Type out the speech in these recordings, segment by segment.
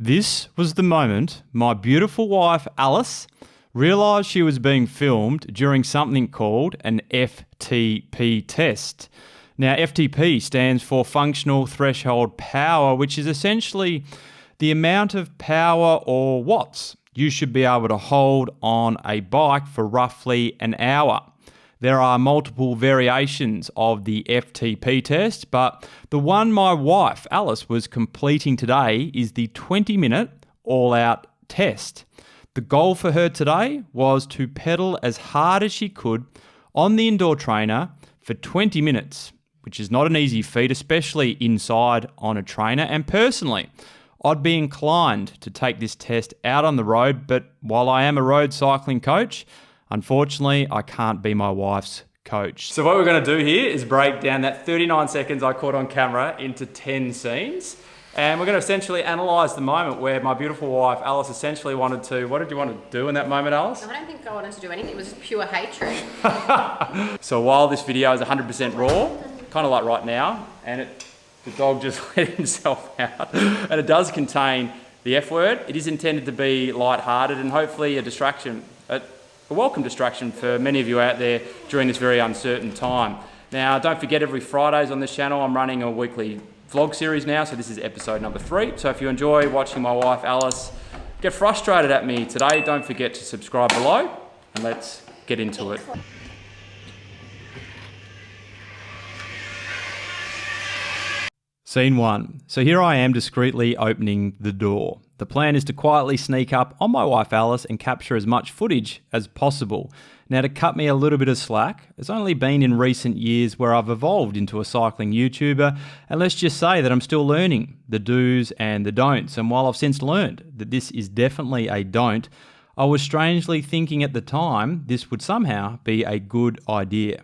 This was the moment my beautiful wife Alice realised she was being filmed during something called an FTP test. Now, FTP stands for Functional Threshold Power, which is essentially the amount of power or watts you should be able to hold on a bike for roughly an hour. There are multiple variations of the FTP test, but the one my wife, Alice, was completing today is the 20-minute all-out test. The goal for her today was to pedal as hard as she could on the indoor trainer for 20 minutes, which is not an easy feat, especially inside on a trainer. And personally, I'd be inclined to take this test out on the road, but while I am a road cycling coach, unfortunately, I can't be my wife's coach. So what we're going to do here is break down that 39 seconds I caught on camera into 10 scenes. And we're going to essentially analyse the moment where my beautiful wife, Alice, essentially wanted to... What did you want to do in that moment, Alice? I don't think I wanted to do anything. It was just pure hatred. So while this video is 100% raw, kind of like right now, and the dog just let himself out, and it does contain the F word, it is intended to be light-hearted and hopefully a distraction, a welcome distraction for many of you out there during this very uncertain time. Now, don't forget, every Fridays on this channel, I'm running a weekly vlog series now, so this is episode number 3. So if you enjoy watching my wife, Alice, get frustrated at me today, don't forget to subscribe below, and let's get into it. Scene 1. So here I am discreetly opening the door. The plan is to quietly sneak up on my wife Alice and capture as much footage as possible. Now, to cut me a little bit of slack, it's only been in recent years where I've evolved into a cycling YouTuber, and let's just say that I'm still learning the do's and the don'ts. And while I've since learned that this is definitely a don't, I was strangely thinking at the time this would somehow be a good idea.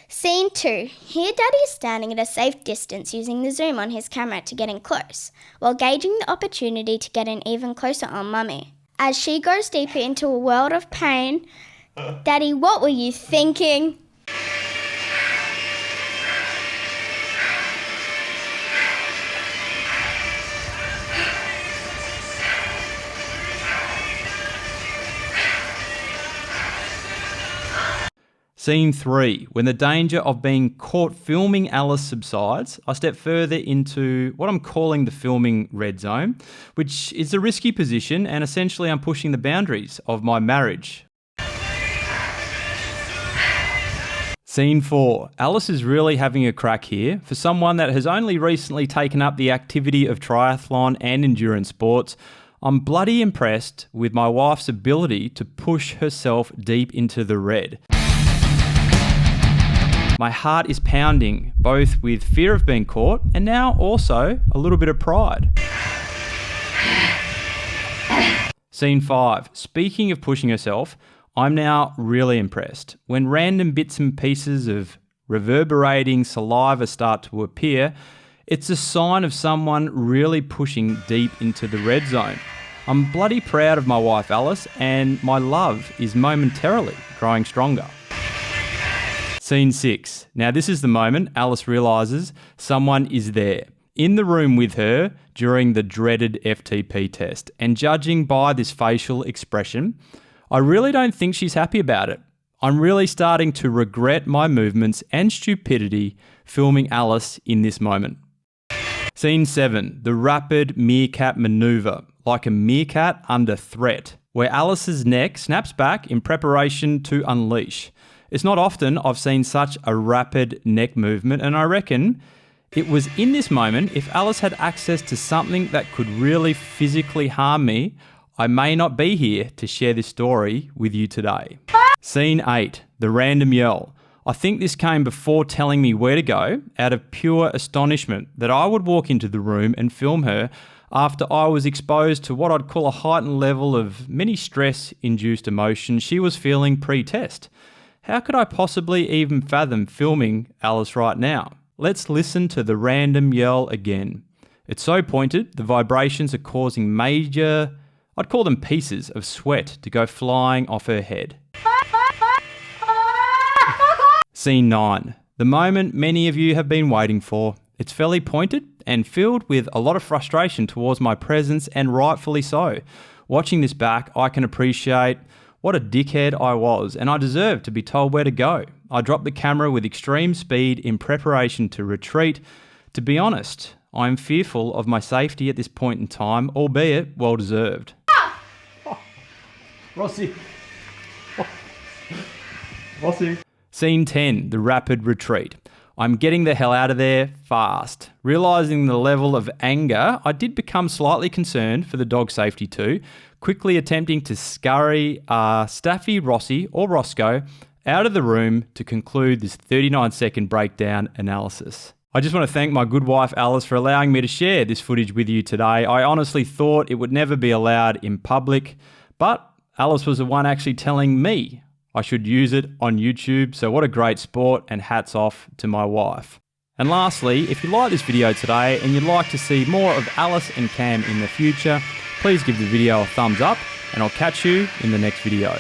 Scene 2. Here Daddy is standing at a safe distance using the zoom on his camera to get in close, while gauging the opportunity to get in even closer on Mummy. As she goes deeper into a world of pain, Daddy, what were you thinking? Scene 3. When the danger of being caught filming Alice subsides, I step further into what I'm calling the filming red zone, which is a risky position, and essentially I'm pushing the boundaries of my marriage. Scene 4. Alice is really having a crack here. For someone that has only recently taken up the activity of triathlon and endurance sports, I'm bloody impressed with my wife's ability to push herself deep into the red. My heart is pounding, both with fear of being caught and now also a little bit of pride. Scene 5. Speaking of pushing herself, I'm now really impressed. When random bits and pieces of reverberating saliva start to appear, it's a sign of someone really pushing deep into the red zone. I'm bloody proud of my wife Alice, and my love is momentarily growing stronger. Scene 6. Now this is the moment Alice realises someone is there, in the room with her during the dreaded FTP test, and judging by this facial expression, I really don't think she's happy about it. I'm really starting to regret my movements and stupidity filming Alice in this moment. Scene 7. The rapid meerkat manoeuvre, like a meerkat under threat, where Alice's neck snaps back in preparation to unleash. It's not often I've seen such a rapid neck movement, and I reckon it was in this moment, if Alice had access to something that could really physically harm me, I may not be here to share this story with you today. Scene 8. The random yell. I think this came before telling me where to go, out of pure astonishment that I would walk into the room and film her after I was exposed to what I'd call a heightened level of many stress-induced emotions she was feeling pre-test. How could I possibly even fathom filming Alice right now? Let's listen to the random yell again. It's so pointed, the vibrations are causing major, I'd call them pieces of sweat to go flying off her head. Scene 9. The moment many of you have been waiting for. It's fairly pointed and filled with a lot of frustration towards my presence, and rightfully so. Watching this back, I can appreciate what a dickhead I was, and I deserve to be told where to go. I dropped the camera with extreme speed in preparation to retreat. To be honest, I am fearful of my safety at this point in time, albeit well deserved. Rossi. Rossi. Scene 10, the rapid retreat. I'm getting the hell out of there fast. Realising the level of anger, I did become slightly concerned for the dog safety too, quickly attempting to scurry Staffy, Rossi or Roscoe out of the room to conclude this 39-second breakdown analysis. I just want to thank my good wife Alice for allowing me to share this footage with you today. I honestly thought it would never be allowed in public, but Alice was the one actually telling me I should use it on YouTube, so what a great sport, and hats off to my wife. And lastly, if you like this video today and you'd like to see more of Alice and Cam in the future, please give the video a thumbs up, and I'll catch you in the next video.